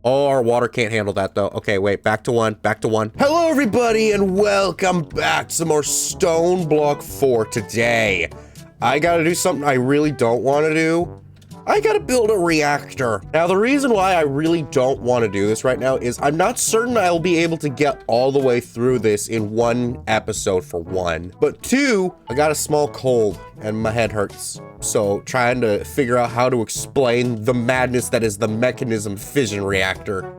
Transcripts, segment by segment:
Oh, our water can't handle that though. Okay, wait, back to one, back to one. Hello everybody and welcome back to some more Stoneblock 4 today. I gotta do something I really don't want to do. I gotta build a reactor. Now, the reason why I really don't want to do this right now is I'm not certain I'll be able to get all the way through this in one episode for one. But two, I got a small cold and my head hurts. So trying to figure out how to explain the madness that is the Mekanism Fission reactor.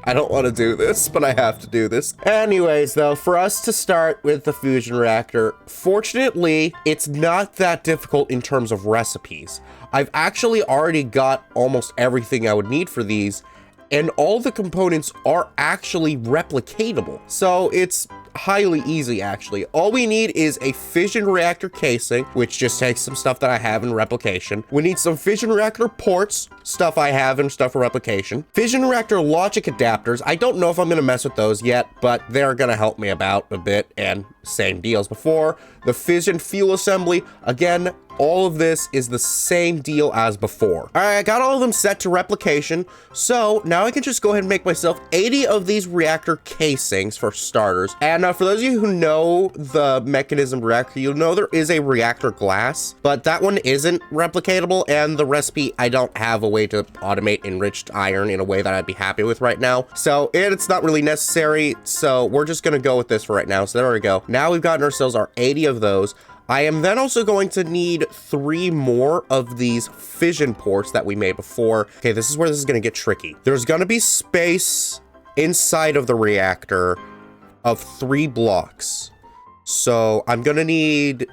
I don't want to do this, but I have to do this. Anyways, though, for us to start with the fusion reactor, fortunately, it's not that difficult in terms of recipes. I've actually already got almost everything I would need for these, and all the components are actually replicatable. So it's highly easy, actually. All we need is a fission reactor casing, which just takes some stuff that I have in replication. We need some fission reactor ports, stuff I have and stuff for replication. Fission reactor logic adapters. I don't know if I'm gonna mess with those yet, but they're gonna help me about a bit, and same deal as before. The fission fuel assembly, again, all of this is the same deal as before. All right, I got all of them set to replication. So now I can just go ahead and make myself 80 of these reactor casings for starters. And for those of you who know the Mekanism reactor, you'll know there is a reactor glass, but that one isn't replicatable. And the recipe, I don't have a way to automate enriched iron in a way that I'd be happy with right now. So it's not really necessary. So we're just gonna go with this for right now. So there we go. Now we've gotten ourselves our 80 of those. I am then also going to need 3 more of these fission ports that we made before. Okay, this is where this is going to get tricky. There's going to be space inside of the reactor of 3 blocks. So I'm going to need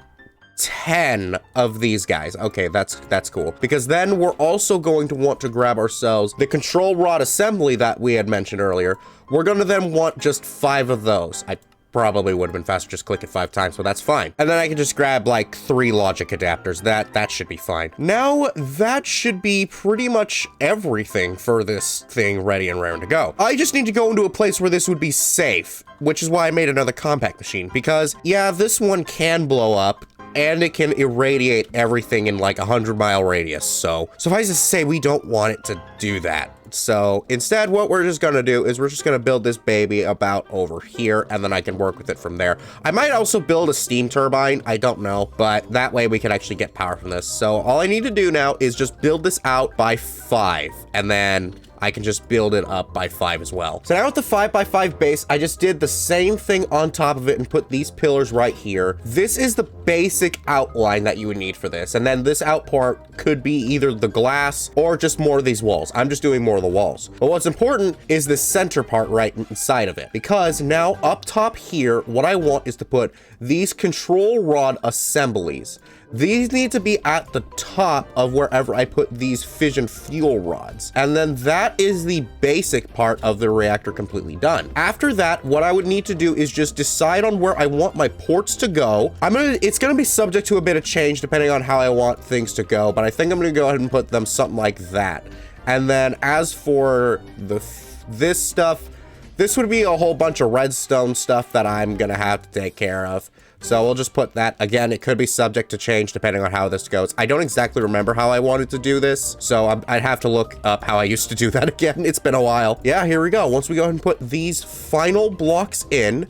10 of these guys. Okay, that's cool. Because then we're also going to want to grab ourselves the control rod assembly that we had mentioned earlier. We're going to then want just 5 of those. I probably would have been faster just click it 5 times, but that's fine. And then I can just grab like 3 logic adapters. That should be fine. Now that should be pretty much everything for this thing ready and raring to go. I just need to go into a place where this would be safe, which is why I made another compact machine, because yeah, this one can blow up and it can irradiate everything in like 100-mile radius. So suffice to say, we don't want it to do that. So instead, what we're just gonna do is we're just gonna build this baby about over here, and then I can work with it from there. I might also build a steam turbine, I don't know, but that way we can actually get power from this. So all I need to do now is just build this out by 5, and then I can just build it up by 5 as well. So now with the 5x5 base, I just did the same thing on top of it and put these pillars right here. This is the basic outline that you would need for this. And then this out part could be either the glass or just more of these walls. I'm just doing more of the walls. But what's important is the center part right inside of it, because now up top here, what I want is to put these control rod assemblies. These need to be at the top of wherever I put these fission fuel rods. And then that is the basic part of the reactor completely done. After that, what I would need to do is just decide on where I want my ports to go. It's gonna be subject to a bit of change depending on how I want things to go, but I think I'm gonna go ahead and put them something like that. And then as for this stuff, this would be a whole bunch of redstone stuff that I'm gonna have to take care of. So we'll just put that. Again, it could be subject to change depending on how this goes. I don't exactly remember how I wanted to do this, so I'd have to look up how I used to do that again. It's been a while. Yeah, here we go. Once we go ahead and put these final blocks in,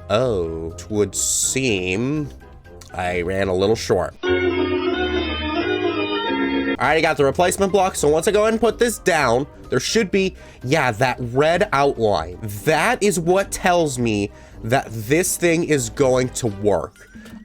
oh, it would seem I ran a little short. All right, I got the replacement block. So once I go ahead and put this down, there should be, yeah, that red outline. That is what tells me that this thing is going to work.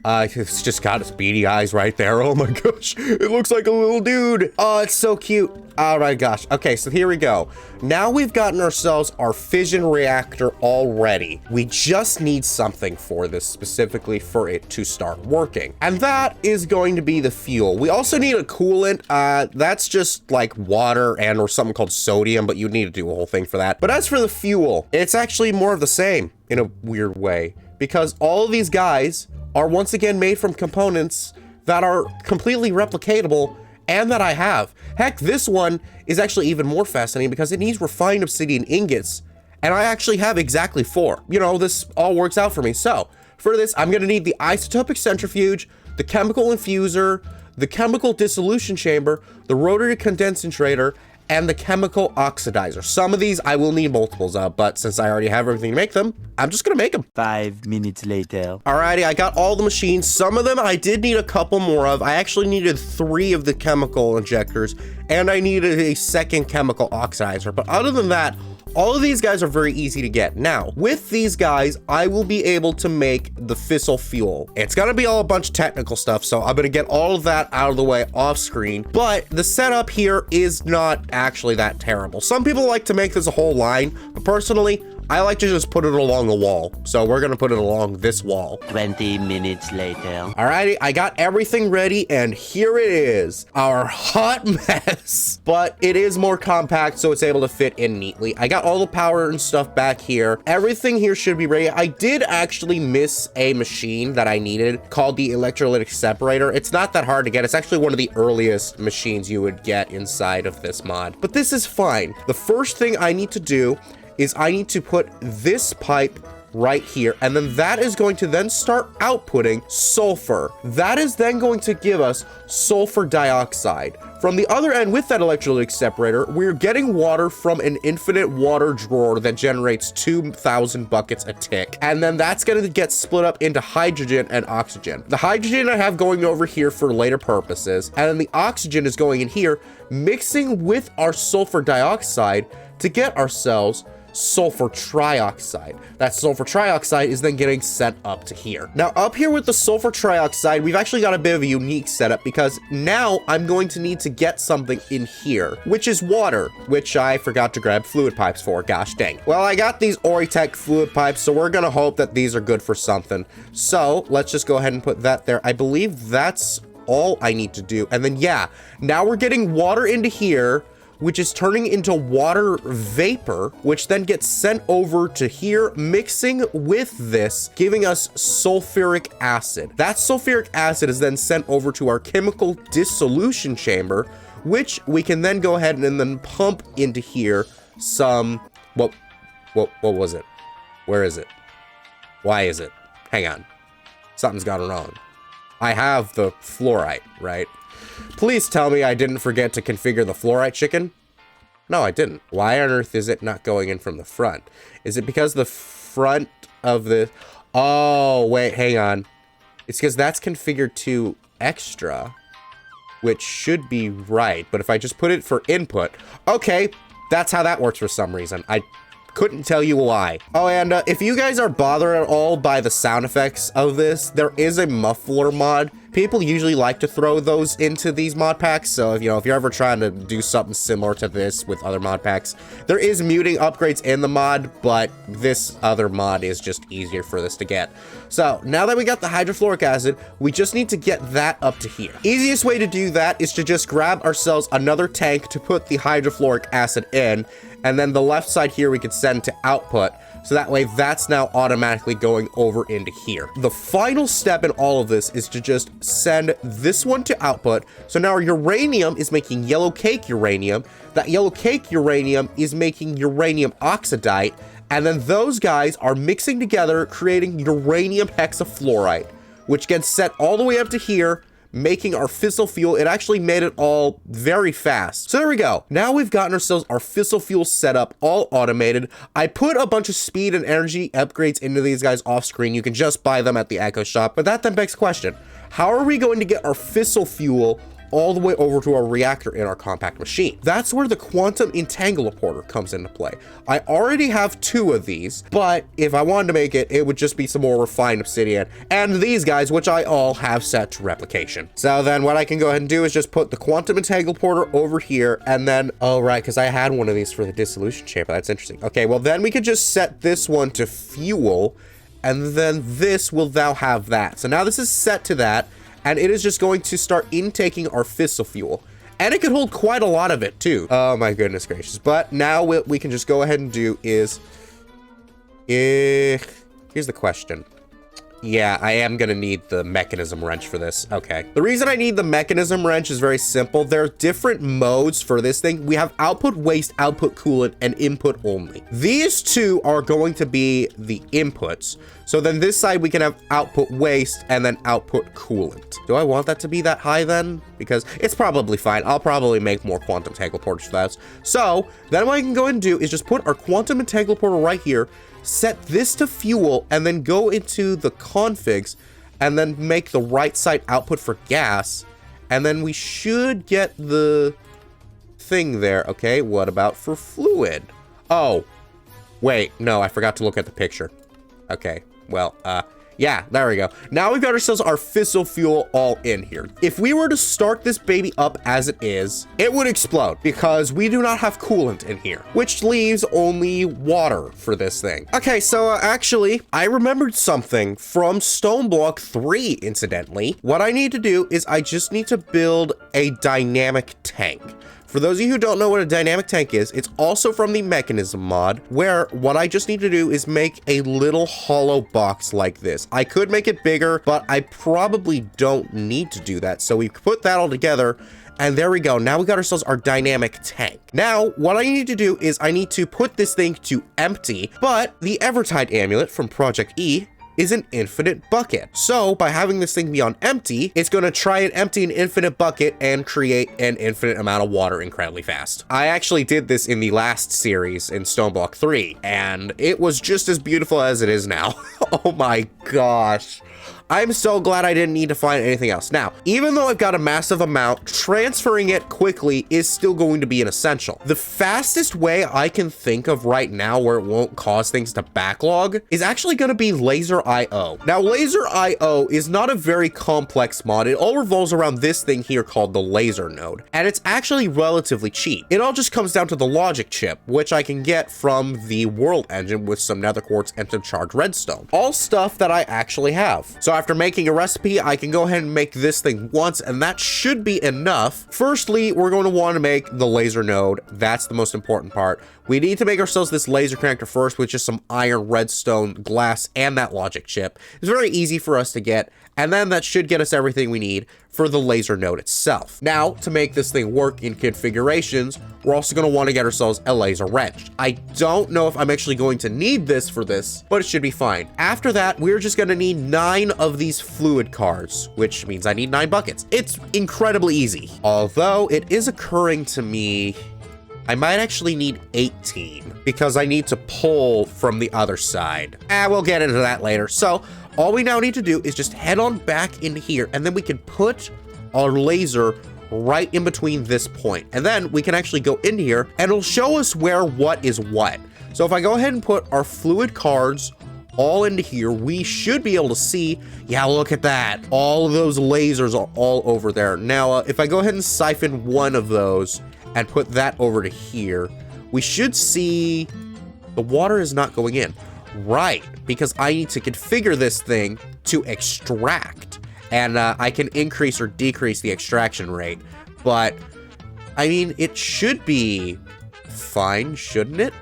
It's just got its beady eyes right there. Oh my gosh, it looks like a little dude. Oh, it's so cute. Oh my gosh. Okay, so here we go. Now we've gotten ourselves our fission reactor already. We just need something for this, specifically for it to start working. And that is going to be the fuel. We also need a coolant. That's just like water and or something called sodium, but you need to do a whole thing for that. But as for the fuel, it's actually more of the same in a weird way, because all of these guys are once again made from components that are completely replicatable and that I have. Heck, this one is actually even more fascinating because it needs refined obsidian ingots, and I actually have exactly 4. You know, this all works out for me. So for this, I'm gonna need the isotopic centrifuge, the chemical infuser, the chemical dissolution chamber, the rotary condensator, and the chemical oxidizer. Some of these I will need multiples of, but since I already have everything to make them, I'm just gonna make them. 5 minutes later. Alrighty, I got all the machines. Some of them I did need a couple more of. I actually needed 3 of the chemical injectors, and I needed a second chemical oxidizer. But other than that, all of these guys are very easy to get. Now, with these guys, I will be able to make the fissile fuel. It's gonna be all a bunch of technical stuff, so I'm gonna get all of that out of the way off screen. But the setup here is not actually that terrible. Some people like to make this a whole line, but personally, I like to just put it along the wall. So we're gonna put it along this wall. 20 minutes later. Alrighty, I got everything ready, and here it is, our hot mess. But it is more compact, so it's able to fit in neatly. I got all the power and stuff back here. Everything here should be ready. I did actually miss a machine that I needed called the electrolytic separator. It's not that hard to get. It's actually one of the earliest machines you would get inside of this mod. But this is fine. The first thing I need to do is I need to put this pipe right here, and then that is going to then start outputting sulfur. That is then going to give us sulfur dioxide. From the other end, with that electrolytic separator, we're getting water from an infinite water drawer that generates 2,000 buckets a tick. And then that's going to get split up into hydrogen and oxygen. The hydrogen I have going over here for later purposes, and then the oxygen is going in here, mixing with our sulfur dioxide to get ourselves sulfur trioxide. That sulfur trioxide is then getting sent up to here. Now up here with the sulfur trioxide, we've actually got a bit of a unique setup because now I'm going to need to get something in here, which is water, which I forgot to grab fluid pipes for. Gosh dang. Well, I got these Oritech fluid pipes, so we're gonna hope that these are good for something. So let's just go ahead and put that there. I believe that's all I need to do. And then yeah, now we're getting water into here, which is turning into water vapor, which then gets sent over to here, mixing with this, giving us sulfuric acid. That sulfuric acid is then sent over to our chemical dissolution chamber, which we can then go ahead and then pump into here some, what was it? Where is it? Why is it? Hang on. Something's gone wrong. I have the fluorite, right? Please tell me I didn't forget to configure the fluorite chicken. No, I didn't. Why on earth is it not going in from the front? Is it because the front of the... Oh, wait, hang on. It's because that's configured to extra, which should be right. But if I just put it for input... Okay, that's how that works for some reason. I couldn't tell you why. Oh, and if you guys are bothered at all by the sound effects of this, there is a muffler mod. People usually like to throw those into these mod packs, so if you're ever trying to do something similar to this with other mod packs, there is muting upgrades in the mod, but this other mod is just easier for this to get. So now that we got the hydrofluoric acid, we just need to get that up to here. Easiest way to do that is to just grab ourselves another tank to put the hydrofluoric acid in, and then the left side here we could send to output. So that way that's now automatically going over into here. The final step in all of this is to just send this one to output. So now our uranium is making yellow cake uranium. That yellow cake uranium is making uranium oxidite. And then those guys are mixing together, creating uranium hexafluoride, which gets sent all the way up to here, making our fissile fuel. It actually made it all very fast. So there we go. Now we've gotten ourselves our fissile fuel set up, all automated. I put a bunch of speed and energy upgrades into these guys off screen. You can just buy them at the Echo Shop. But that then begs the question, how are we going to get our fissile fuel all the way over to our reactor in our compact machine? That's where the quantum entangler comes into play. I already have 2 of these, but if I wanted to make it, it would just be some more refined obsidian and these guys, which I all have set to replication. So then what I can go ahead and do is just put the quantum entangler over here, and then, oh right, because I had one of these for the dissolution chamber. That's interesting. Okay, well then we could just set this one to fuel, and then this will now have that. So now this is set to that, and it is just going to start intaking our fissile fuel. And it could hold quite a lot of it too. Oh my goodness gracious. But now what we can just go ahead and do is... here's the question. Yeah, I am gonna need the mechanism wrench for this. Okay. The reason I need the mechanism wrench is very simple. There are different modes for this thing. We have output waste, output coolant, and input only. These two are going to be the inputs. So then this side we can have output waste and then output coolant. Do I want that to be that high then? Because it's probably fine. I'll probably make more quantum entangleporters for that. So then what I can go and do is just put our quantum entangleporter right here, set this to fuel, and then go into the configs and then make the right side output for gas. And then we should get the thing there. Okay, what about for fluid? Oh, wait, no, I forgot to look at the picture. Okay, well, yeah, there we go. Now we've got ourselves our fissile fuel all in here. If we were to start this baby up as it is, it would explode because we do not have coolant in here, which leaves only water for this thing. Okay, so actually, I remembered something from Stoneblock 3, incidentally. What I need to do is I just need to build a dynamic tank. For those of you who don't know what a dynamic tank is, it's also from the Mekanism mod, where what I just need to do is make a little hollow box like this. I could make it bigger, but I probably don't need to do that. So we put that all together, and there we go. Now we got ourselves our dynamic tank. Now, what I need to do is I need to put this thing to empty, but the Evertide amulet from Project E is an infinite bucket. So by having this thing be on empty, it's going to try and empty an infinite bucket and create an infinite amount of water incredibly fast. I actually did this in the last series in Stoneblock 3, and it was just as beautiful as it is now. Oh my gosh. I'm so glad I didn't need to find anything else. Now, even though I've got a massive amount, transferring it quickly is still going to be an essential. The fastest way I can think of right now where it won't cause things to backlog is actually going to be Laser IO. Now, Laser IO is not a very complex mod. It all revolves around this thing here called the laser node, and it's actually relatively cheap. It all just comes down to the logic chip, which I can get from the world engine with some nether quartz and some charged redstone. All stuff that I actually have. So after making a recipe, I can go ahead and make this thing once, and that should be enough. Firstly, we're going to want to make the laser node. That's the most important part. We need to make ourselves this laser connector first with just some iron, redstone, glass, and that logic chip. It's very easy for us to get, and then that should get us everything we need for the laser node itself. Now, to make this thing work in configurations, we're also going to want to get ourselves a laser wrench. I don't know if I'm actually going to need this for this, but it should be fine. After that, we're just going to need 9 of these fluid cards, which means I need 9 buckets. It's incredibly easy. Although it is occurring to me, I might actually need 18 because I need to pull from the other side. We'll get into that later. So all we now need to do is just head on back in here, and then we can put our laser right in between this point. And then we can actually go in here and it'll show us where what is what. So if I go ahead and put our fluid cards all into here, we should be able to see, yeah, look at that. All of those lasers are all over there. Now, if I go ahead and siphon one of those and put that over to here, we should see the water is not going in. Right, because I need to configure this thing to extract, and I can increase or decrease the extraction rate, but I mean, it should be fine, shouldn't it?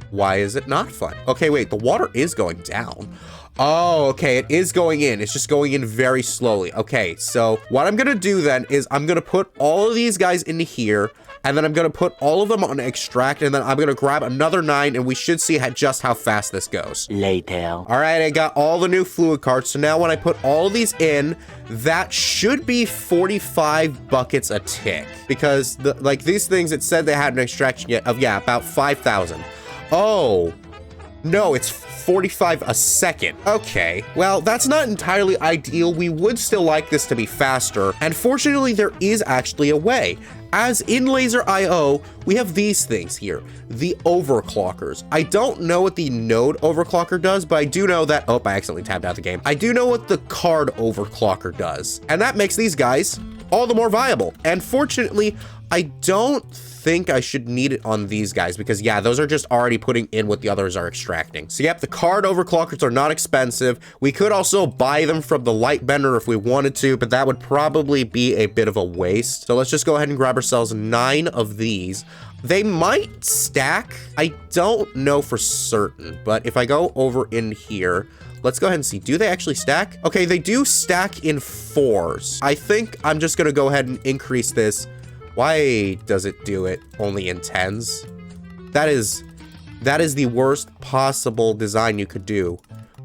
Why is it not fine? Okay, wait, the water is going down. Oh, okay, it is going in. It's just going in very slowly. Okay, so what I'm gonna do then is I'm gonna put all of these guys into here, and then I'm gonna put all of them on extract, and then I'm gonna grab another 9, and we should see just how fast this goes. Later. All right, I got all the new fluid cards, so now when I put all of these in, that should be 45 buckets a tick, because like these things, it said they had an extraction yet of, yeah, about 5,000. Oh, no, it's 45 a second. Okay, well, that's not entirely ideal. We would still like this to be faster, and fortunately, there is actually a way. As in Laser IO, we have these things here, the overclockers. I don't know what the node overclocker does, but I do know that, oh, I accidentally tabbed out the game. I do know what the card overclocker does, and that makes these guys all the more viable. And fortunately, I don't think I should need it on these guys because, yeah, those are just already putting in what the others are extracting. So, yep, the card overclockers are not expensive. We could also buy them from the light bender if we wanted to, but that would probably be a bit of a waste. So let's just go ahead and grab ourselves 9 of these. They might stack. I don't know for certain, but if I go over in here, Let's go ahead and see. Do they actually stack? Okay, they do stack in 4s. I think I'm just gonna go ahead and increase this. Why does it do it only in 10s? That is the worst possible design you could do.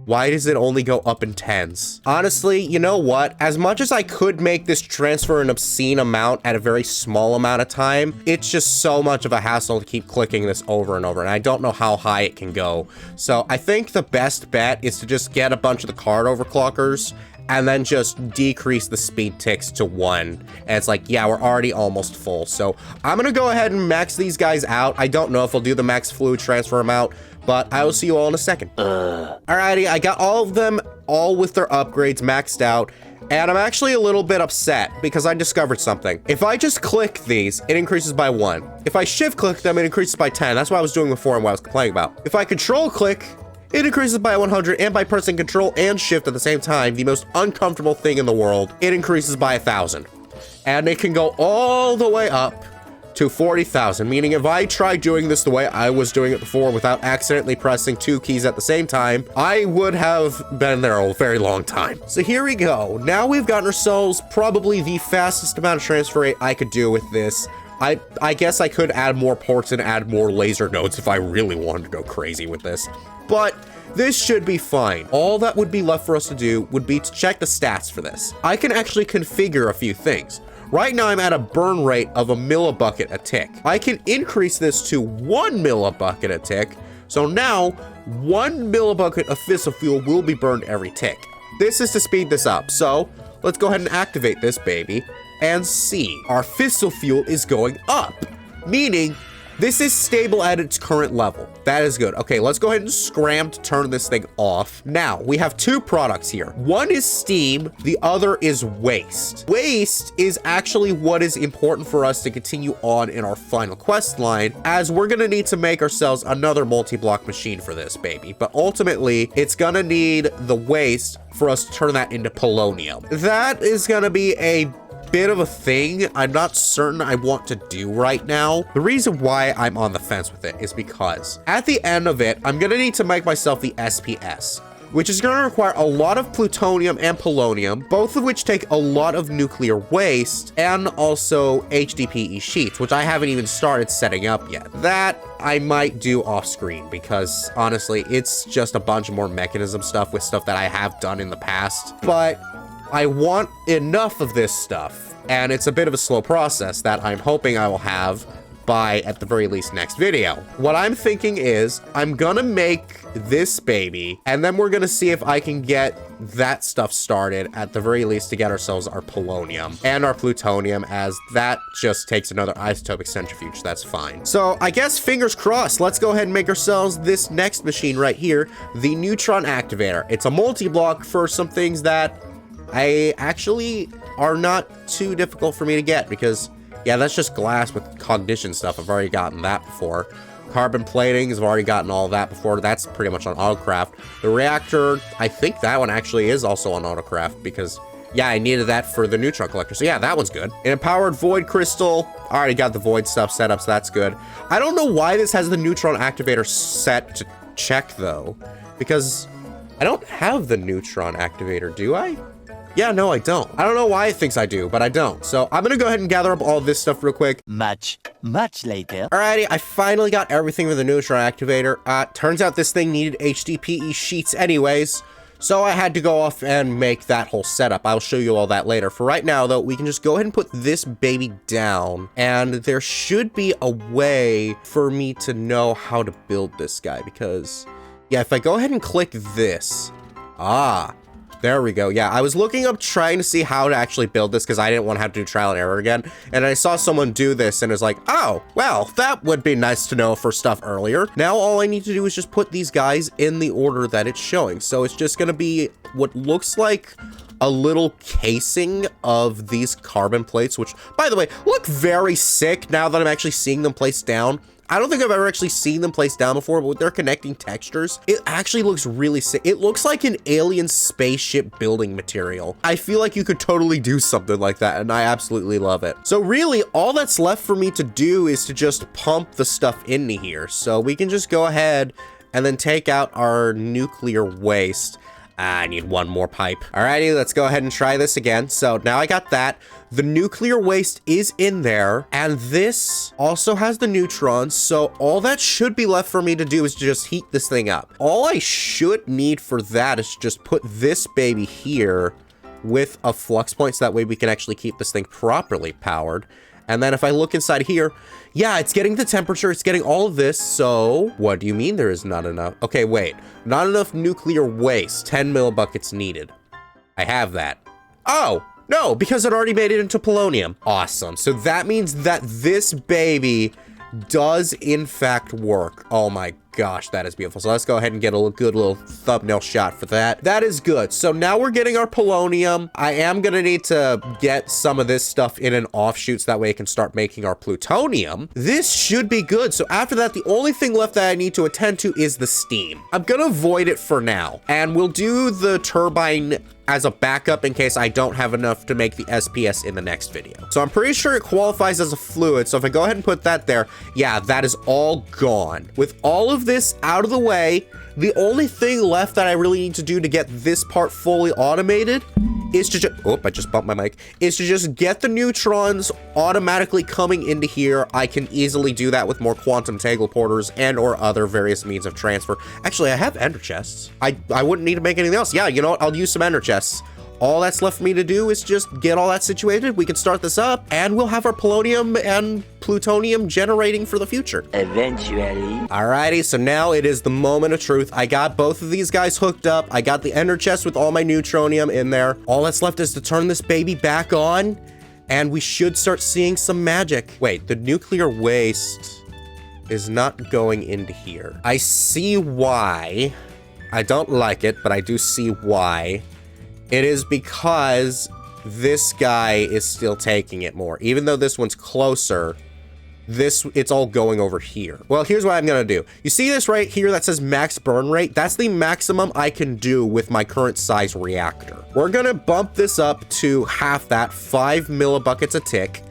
Why does it only go up in 10s? Honestly, you know what? As much as I could make this transfer an obscene amount at a very small amount of time, it's just so much of a hassle to keep clicking this over and over, and I don't know how high it can go. So I think the best bet is to just get a bunch of the card overclockers and then just decrease the speed ticks to 1. And it's like, yeah, we're already almost full. So I'm gonna go ahead and max these guys out. I don't know if I'll do the max fluid transfer amount, but I will see you all in a second. Alrighty, I got all of them, all with their upgrades maxed out, and I'm actually a little bit upset because I discovered something. If I just click these, it increases by 1. If I shift click them, it increases by 10. That's what I was doing before and what I was complaining about. If I control click, it increases by 100, and by pressing control and shift at the same time, the most uncomfortable thing in the world, it increases by 1,000. And it can go all the way up to 40,000, meaning if I tried doing this the way I was doing it before without accidentally pressing 2 keys at the same time, I would have been there a very long time. So here we go. Now we've gotten ourselves probably the fastest amount of transfer rate I could do with this. I guess I could add more ports and add more laser nodes if I really wanted to go crazy with this. But this should be fine. All that would be left for us to do would be to check the stats for this. I can actually configure a few things. Right now I'm at a burn rate of a millibucket a tick. I can increase this to 1 millibucket a tick. So now 1 millibucket of fissile fuel will be burned every tick. This is to speed this up. So let's go ahead and activate this baby and see. Our fissile fuel is going up, meaning this is stable at its current level. That is good. Okay, let's go ahead and scram to turn this thing off. Now, we have 2 products here. One is steam, the other is waste. Waste is actually what is important for us to continue on in our final quest line, as we're gonna need to make ourselves another multi-block machine for this baby. But ultimately, it's gonna need the waste for us to turn that into polonium. That is gonna be a bit of a thing I'm not certain I want to do right now. The reason why I'm on the fence with it is because at the end of it, I'm gonna need to make myself the SPS, which is gonna require a lot of plutonium and polonium, both of which take a lot of nuclear waste, and also HDPE sheets, which I haven't even started setting up yet. That I might do off screen because honestly, it's just a bunch of more mechanism stuff with stuff that I have done in the past. But I want enough of this stuff, and it's a bit of a slow process that I'm hoping I will have by, at the very least, next video. What I'm thinking is I'm gonna make this baby, and then we're gonna see if I can get that stuff started at the very least to get ourselves our polonium and our plutonium, as that just takes another isotopic centrifuge. That's fine. So I guess fingers crossed, let's go ahead and make ourselves this next machine right here, the neutron activator. It's a multi-block for some things that I actually are not too difficult for me to get because, yeah, that's just glass with cognition stuff. I've already gotten that before. Carbon platings, I've already gotten all that before. That's pretty much on autocraft. The reactor, I think that one actually is also on autocraft because, yeah, I needed that for the neutron collector. So yeah, that one's good. An empowered void crystal. I already got the void stuff set up, so that's good. I don't know why this has the neutron activator set to check though, because I don't have the neutron activator, do I? Yeah, no, I don't. I don't know why it thinks I do, but I don't. So I'm gonna go ahead and gather up all this stuff real quick. Much later. Alrighty, I finally got everything for the neutron activator. Turns out this thing needed HDPE sheets anyways, so I had to go off and make that whole setup. I'll show you all that later. For right now, though, we can just go ahead and put this baby down, and there should be a way for me to know how to build this guy, because, yeah, if I go ahead and click this, there we go. Yeah, I was looking up trying to see how to actually build this because I didn't want to have to do trial and error again. And I saw someone do this and was like, oh, well, that would be nice to know for stuff earlier. Now all I need to do is just put these guys in the order that it's showing. So it's just going to be what looks like a little casing of these carbon plates, which, by the way, look very sick now that I'm actually seeing them placed down. I don't think I've ever actually seen them placed down before, but with their connecting textures, it actually looks really sick. It looks like an alien spaceship building material. I feel like you could totally do something like that, and I absolutely love it. So really, all that's left for me to do is to just pump the stuff into here. So we can just go ahead and then take out our nuclear waste. I need one more pipe. Alrighty, let's go ahead and try this again. So now I got that. The nuclear waste is in there, and this also has the neutrons, so all that should be left for me to do is just heat this thing up. All I should need for that is just put this baby here with a flux point, so that way we can actually keep this thing properly powered. And then if I look inside here, yeah, it's getting the temperature, it's getting all of this, so what do you mean there is not enough? Okay, wait, not enough nuclear waste, 10 millibuckets needed. I have that. Oh, no, because it already made it into polonium. Awesome, so that means that this baby does in fact work. Oh my gosh, that is beautiful. So let's go ahead and get a good little thumbnail shot for that. That is good. So now we're getting our polonium. I am gonna need to get some of this stuff in an offshoot so that way I can start making our plutonium. This should be good. So after that, the only thing left that I need to attend to is the steam. I'm gonna avoid it for now, and we'll do the turbine as a backup in case I don't have enough to make the SPS in the next video. So I'm pretty sure it qualifies as a fluid. So if I go ahead and put that there, yeah, that is all gone. With all of this out of the way, the only thing left that I really need to do to get this part fully automated is to just, oh, I just bumped my mic, is to just get the neutrons automatically coming into here. I can easily do that with more quantum teleporters and or other various means of transfer. Actually, I have ender chests. I wouldn't need to make anything else. Yeah, you know what? I'll use some ender chests. All that's left for me to do is just get all that situated. We can start this up, and we'll have our polonium and plutonium generating for the future. Eventually. Alrighty, so now it is the moment of truth. I got both of these guys hooked up. I got the ender chest with all my neutronium in there. All that's left is to turn this baby back on, and we should start seeing some magic. Wait, the nuclear waste is not going into here. I see why. I don't like it, but I do see why. It is because this guy is still taking it more. Even though this one's closer, it's all going over here. Well, here's what I'm gonna do. You see this right here that says max burn rate? That's the maximum I can do with my current size reactor. We're gonna bump this up to half that, 5 millibuckets a tick.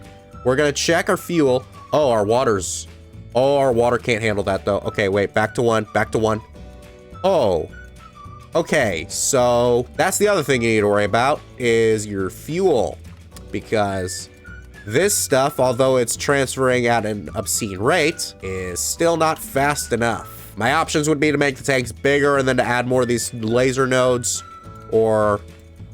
We're gonna check our fuel. Oh, our water can't handle that though. Okay, wait, back to one. Oh. Okay, so that's the other thing you need to worry about is your fuel, because this stuff, although it's transferring at an obscene rate, is still not fast enough. My options would be to make the tanks bigger and then to add more of these laser nodes, or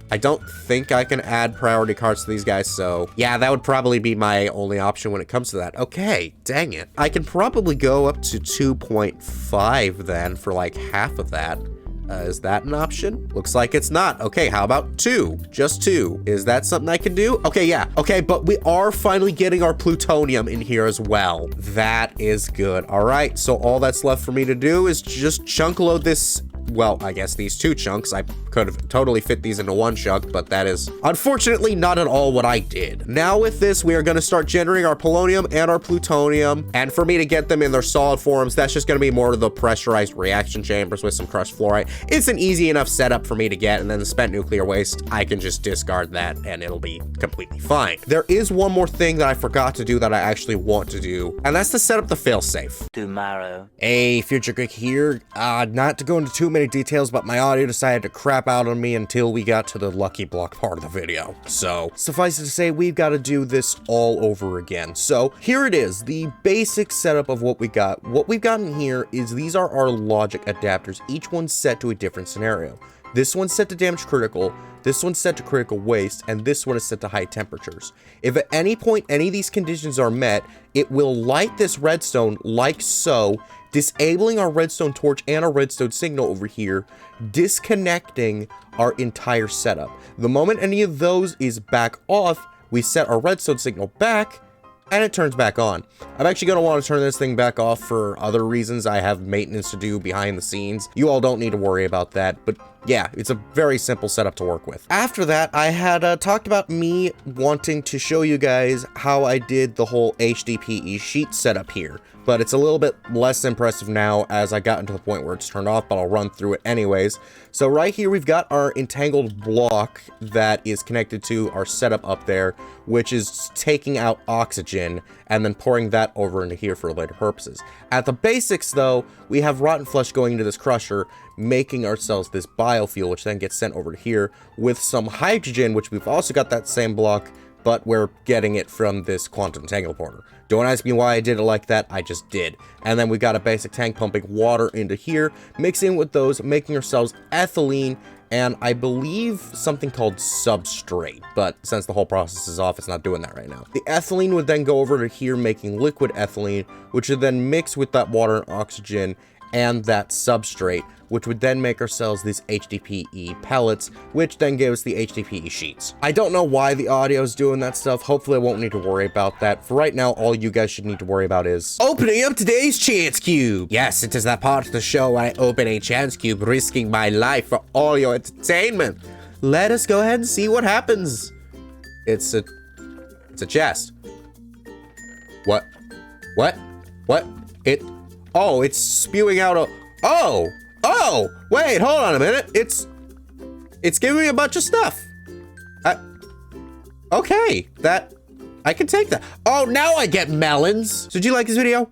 I don't think I can add priority cards to these guys, so yeah, that would probably be my only option when it comes to that. Okay, dang it. I can probably go up to 2.5 then for like half of that. Is that an option? Looks like it's not. Okay, how about 2? Just 2. Is that something I can do? Okay, yeah. Okay, but we are finally getting our plutonium in here as well. That is good. All right, so all that's left for me to do is just chunk load this. Well, I guess these 2 chunks. I could have totally fit these into 1 chunk, but that is unfortunately not at all what I did. Now with this, we are going to start generating our polonium and our plutonium. And for me to get them in their solid forms, that's just going to be more of the pressurized reaction chambers with some crushed fluorite. It's an easy enough setup for me to get, and then the spent nuclear waste, I can just discard that and it'll be completely fine. There is one more thing that I forgot to do that I actually want to do, and that's to set up the failsafe. Tomorrow. Hey, Future Geek here. Not to go into too many details, but my audio decided to crap out on me until we got to the lucky block part of the video. So suffice it to say, we've got to do this all over again. So here it is, the basic setup of what we got. What we've got in here is these are our logic adapters. Each one's set to a different scenario. This one's set to damage critical, this one's set to critical waste, and this one is set to high temperatures. If at any point any of these conditions are met, it will light this redstone like so, disabling our redstone torch and our redstone signal over here, disconnecting our entire setup. The moment any of those is back off, we set our redstone signal back, and it turns back on. I'm actually going to want to turn this thing back off for other reasons. I have maintenance to do behind the scenes. You all don't need to worry about that, but yeah, it's a very simple setup to work with. After that, I had talked about me wanting to show you guys how I did the whole HDPE sheet setup here. but it's a little bit less impressive now as I gotten to the point where it's turned off, but I'll run through it anyways. So right here, we've got our entangled block that is connected to our setup up there, which is taking out oxygen and then pouring that over into here for later purposes. At the basics, though, we have rotten flesh going into this crusher, making ourselves this biofuel, which then gets sent over to here with some hydrogen, which we've also got that same block, but we're getting it from this quantum entangleporter. Don't ask me why I did it like that, I just did. And then we got a basic tank pumping water into here, mixing with those, making ourselves ethylene, and I believe something called substrate, but since the whole process is off, it's not doing that right now. The ethylene would then go over to here, making liquid ethylene, which would then mix with that water and oxygen and that substrate, which would then make ourselves these HDPE pellets, which then gives the HDPE sheets. I don't know why the audio is doing that stuff. Hopefully I won't need to worry about that. For right now, all you guys should need to worry about is opening up today's chance cube. Yes, it is that part of the show where I open a chance cube, risking my life for all your entertainment. Let us go ahead and see what happens. It's a chest. What? Oh, it's spewing out a, oh, wait, hold on a minute. It's giving me a bunch of stuff. Okay, I can take that. Oh, now I get melons. So did you like this video?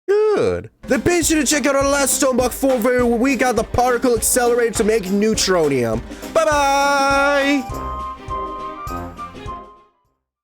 Good. Then be sure to check out our last Stoneblock 4 video where we got the particle accelerator to make neutronium. Bye-bye.